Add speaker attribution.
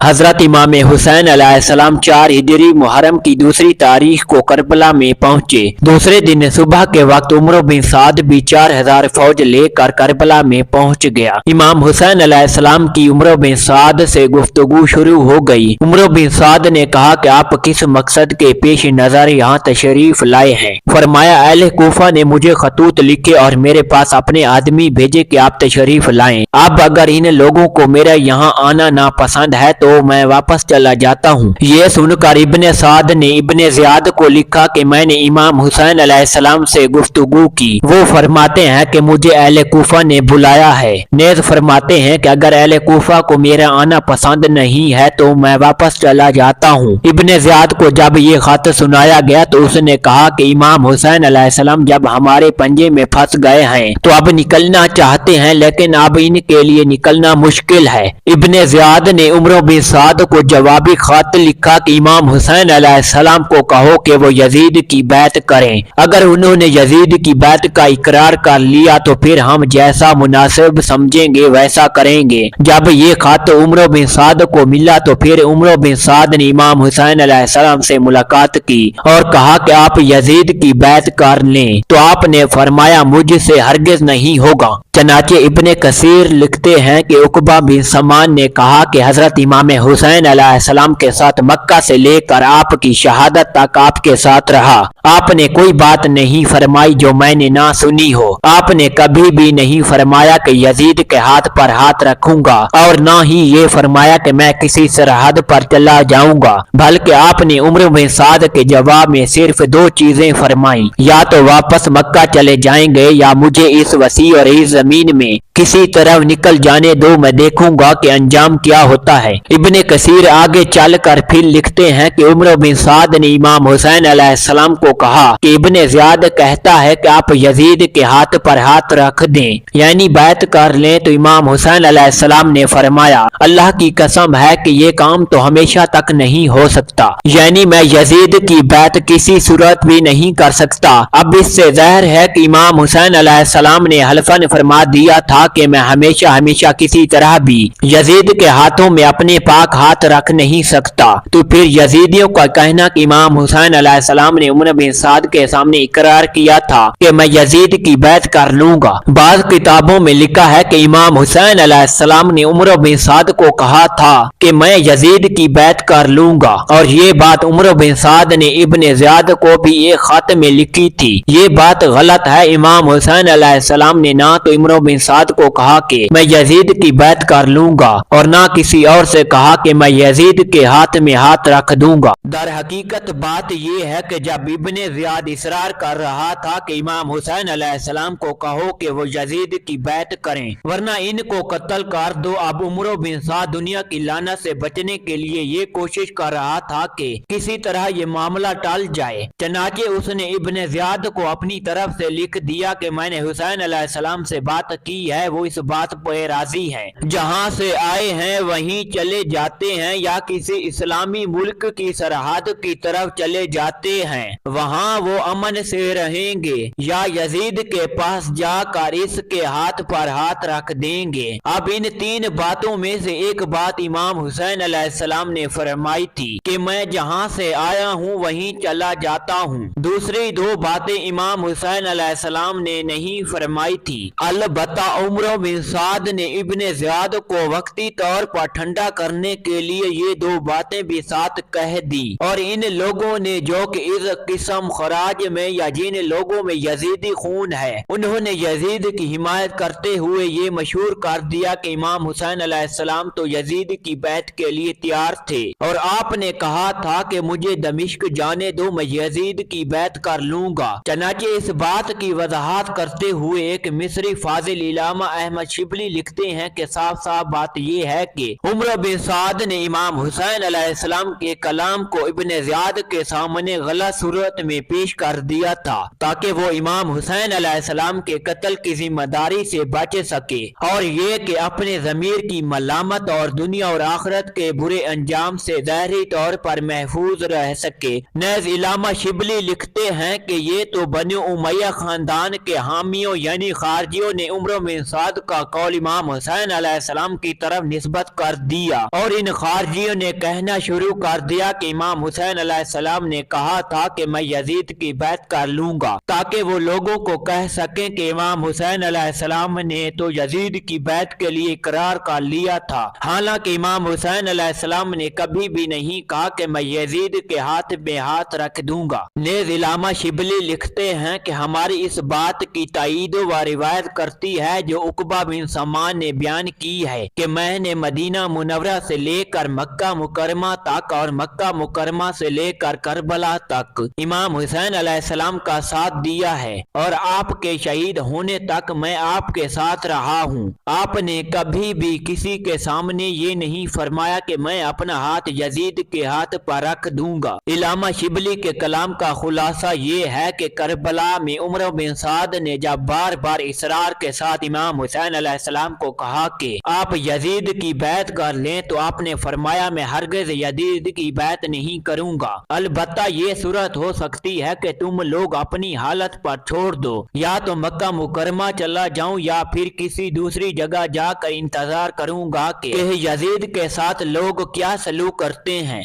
Speaker 1: हजरत इमाम हुसैन अलैहिस्सलाम 4 हिजरी मुहर्रम की दूसरी तारीख को करबला में पहुंचे। दूसरे दिन सुबह के वक्त उमर बिन साद भी 4000 फौज लेकर करबला में पहुंच गया। इमाम हुसैन अलैहिस्सलाम की उमर बिन साद से गुफ्तगू शुरू हो गई। उमर बिन साद ने कहा कि आप किस मकसद के पेश नजर यहाँ तशरीफ लाए हैं? फरमाया, अहले कूफा ने मुझे खतूत लिखे और मेरे पास अपने आदमी भेजे कि आप तशरीफ लाएं। अब अगर इन लोगों को मेरा यहाँ आना नापसंद है तो मैं वापस चला जाता हूँ। ये सुनकर इब्ने साद ने इब्ने ज़ियाद को लिखा कि मैंने इमाम हुसैन अलैहिस्सलाम से गुफ्तगू की। वो फरमाते हैं कि मुझे अहले कूफा ने बुलाया है। नेज़ फरमाते हैं कि अगर अहले कूफा को मेरा आना पसंद नहीं है तो मैं वापस चला जाता हूँ। इब्ने ज़ियाद को जब ये खत सुनाया गया तो उसने कहा कि इमाम हुसैन अलैहिस्सलाम जब हमारे पंजे में फंस गए हैं तो अब निकलना चाहते हैं, लेकिन अब इनके लिए निकलना मुश्किल है। इब्ने ज़ियाद ने उमर बिन साद को जवाबी खत लिखा कि इमाम हुसैन अलैहिस्सलाम को कहो कि वो यजीद की बैत करें। अगर उन्होंने यजीद की बैत का इकरार कर लिया तो फिर हम जैसा मुनासिब समझेंगे वैसा करेंगे। जब ये खत उमर बिन साद को मिला तो फिर उमर बिन साद ने इमाम हुसैन अलैहिस्सलाम से मुलाकात की और कहा कि आप यजीद की बैत कर लें। तो आपने फरमाया, मुझसे हरगिज नहीं होगा। चनाचे इब्ने कसीर लिखते हैं कि उकबा बिन समान ने कहा कि हजरत इमाम हुसैन अलैहिस्सलाम के साथ मक्का से लेकर आपकी शहादत तक आपके साथ रहा। आपने कोई बात नहीं फरमाई जो मैंने ना सुनी हो। आपने कभी भी नहीं फरमाया कि यजीद के हाथ पर हाथ रखूंगा और ना ही ये फरमाया कि मैं किसी सरहद पर चला जाऊंगा, बल्कि आपने उमर बिन साद के जवाब में सिर्फ 2 चीजें फरमाई, या तो वापस मक्का चले जाएंगे या मुझे इस वसी और इस जमीन में किसी तरफ निकल जाने दो, मैं देखूंगा कि अंजाम क्या होता है। इब्ने कसीर आगे चलकर फिर लिखते हैं कि उमर बिन साद ने इमाम हुसैन अलैहिस्सलाम को कहा कि इब्ने ज़ियाद कहता है कि आप यजीद के हाथ पर हाथ रख दें, यानी बैत कर लें। तो इमाम हुसैन अलैहिस्सलाम ने फरमाया, अल्लाह की कसम है कि ये काम तो हमेशा तक नहीं हो सकता, यानी मैं यजीद की बैत किसी सूरत भी नहीं कर सकता। अब इससे ज़ाहिर है कि इमाम हुसैन अलैहिस्सलाम ने हल्फन फरमा दिया था कि मैं हमेशा हमेशा किसी तरह भी यजीद के हाथों में अपने पाक हाथ रख नहीं सकता। तो फिर यजीदियों का कहना कि इमाम हुसैन अलैहिस्सलाम ने उमर बिन साद के सामने इकरार किया था कि मैं यजीद की बैत कर लूंगा। बाद किताबों में लिखा है कि इमाम हुसैन अलैहिस्सलाम ने उमर बिन साद को कहा था कि मैं यजीद की बैत कर लूंगा, और ये बात उमर बिन साद ने इब्ने ज़ियाद को भी एक खत में लिखी थी। ये बात गलत है। इमाम हुसैन अलैहिस्सलाम ने ना तो उमर बिन साद को कहा कि मैं यजीद की बैत कर लूंगा और ना किसी और से कहा कि मैं यजीद के हाथ में हाथ रख दूंगा। दर हकीकत बात ये है कि जब इब्ने ज़ियाद इसरार कर रहा था कि इमाम हुसैन अलैहिस्सलाम को कहो कि वो यजीद की बैत करें वरना इनको कत्ल कर दो, अब उमर बिन साद दुनिया की लानत से बचने के लिए ये कोशिश कर रहा था कि किसी तरह ये मामला टल जाए। चनाचे उसने इब्ने ज़ियाद को अपनी तरफ से लिख दिया कि मैंने हुसैन अलैहिस्सलाम से बात की है, वो इस बात पर राजी हैं। जहां से आए हैं वहीं चले जाते हैं या किसी इस्लामी मुल्क की सरहद की तरफ चले जाते हैं, वहां वो अमन से रहेंगे, या यजीद के पास जाकर इसके हाथ पर हाथ रख देंगे। अब इन 3 बातों में से एक बात इमाम हुसैन अलैहिस्सलाम ने फरमाई थी कि मैं जहां से आया हूं वहीं चला जाता हूं। दूसरी 2 बातें इमाम हुसैन अलैहिस्सलाम ने नहीं फरमाई थी। अलबत्ता उमर बिन साद ने इब्ने ज़ियाद को वक्ती तौर पर ठंडा करने के लिए ये 2 बातें भी साथ कह दी, और इन लोगों ने जो कि इस किस्म खराज में या जिन लोगों में यजीदी खून है उन्होंने यजीद की हिमायत करते हुए ये मशहूर कर दिया कि इमाम हुसैन अलैहिस्सलाम तो यजीद की बैत के लिए तैयार थे और आपने कहा था कि मुझे दमिश्क जाने दो, मैं यजीद की बैत कर लूंगा। चनाचे इस बात की वजाहत करते हुए एक मिस्री फाजिल इलामा अहमद शिबली लिखते हैं कि साफ साफ बात यह है कि उमर बिन साद ने इमाम हुसैन अलैहिस्सलाम के कलाम को इब्ने ज़ियाद के सामने गलत सूरत में पेश कर दिया था ताकि वो इमाम हुसैन अलैहिस्सलाम के कत्ल की जिम्मेदारी से बच सके, और ये कि अपने ज़मीर की मलामत और दुनिया और आखिरत के बुरे अंजाम से ज़ाहिरी तौर पर महफूज रह सके। नेज़ इलामा शिबली लिखते हैं कि ये तो बनी उमैया खानदान के हामियों यानी खारजियों ने उम्र बिन साद का कौल इमाम हुसैन अलैहिस्सलाम की तरफ निस्बत कर दिया और इन खारजियों ने कहना शुरू कर दिया कि इमाम हुसैन अलैहिस्सलाम ने कहा था कि मैं यजीद की बैत कर लूंगा, ताकि वो लोगों को कह सकें कि इमाम हुसैन अलैहिस्सलाम ने तो यजीद की बैत के लिए इकरार कर लिया था। हालांकि इमाम हुसैन अलैहिस्सलाम ने कभी भी नहीं कहा कि मैं यजीद के हाथ में हाथ रख दूंगा। नेज़ इल्लामा शिबली लिखते हैं कि हमारी इस बात की ताईद व रिवायत करती है जो उकबा बिन समान ने बयान की है कि मैंने मदीना मुनव्वरा से लेकर मक्का मुकरमा तक और मक्का मुकरमा से लेकर करबला तक इमाम हुसैन अलैहिस्सलाम का साथ दिया है और आपके शहीद होने तक मैं आपके साथ रहा हूँ। आपने कभी भी किसी के सामने ये नहीं फरमाया कि मैं अपना हाथ यजीद के हाथ पर रख दूंगा। इल्लामा शिबली के कलाम का खुलासा ये है कि करबला में उमर बिन साद ने जब बार बार इसरार के साथ इमाम हुसैन अलैहिस्सलाम को कहा कि आप यजीद की बैत कर लें तो आपने फरमाया मैं हरगिज़ यजीद की बैत नहीं करूंगा। अलबत्ता ये सूरत हो सकती है कि तुम लोग अपनी हालत पर छोड़ दो, या तो मक्का मुकरमा चला जाऊं या फिर किसी दूसरी जगह जाकर इंतजार करूंगा कि यजीद के साथ लोग क्या सलूक करते हैं।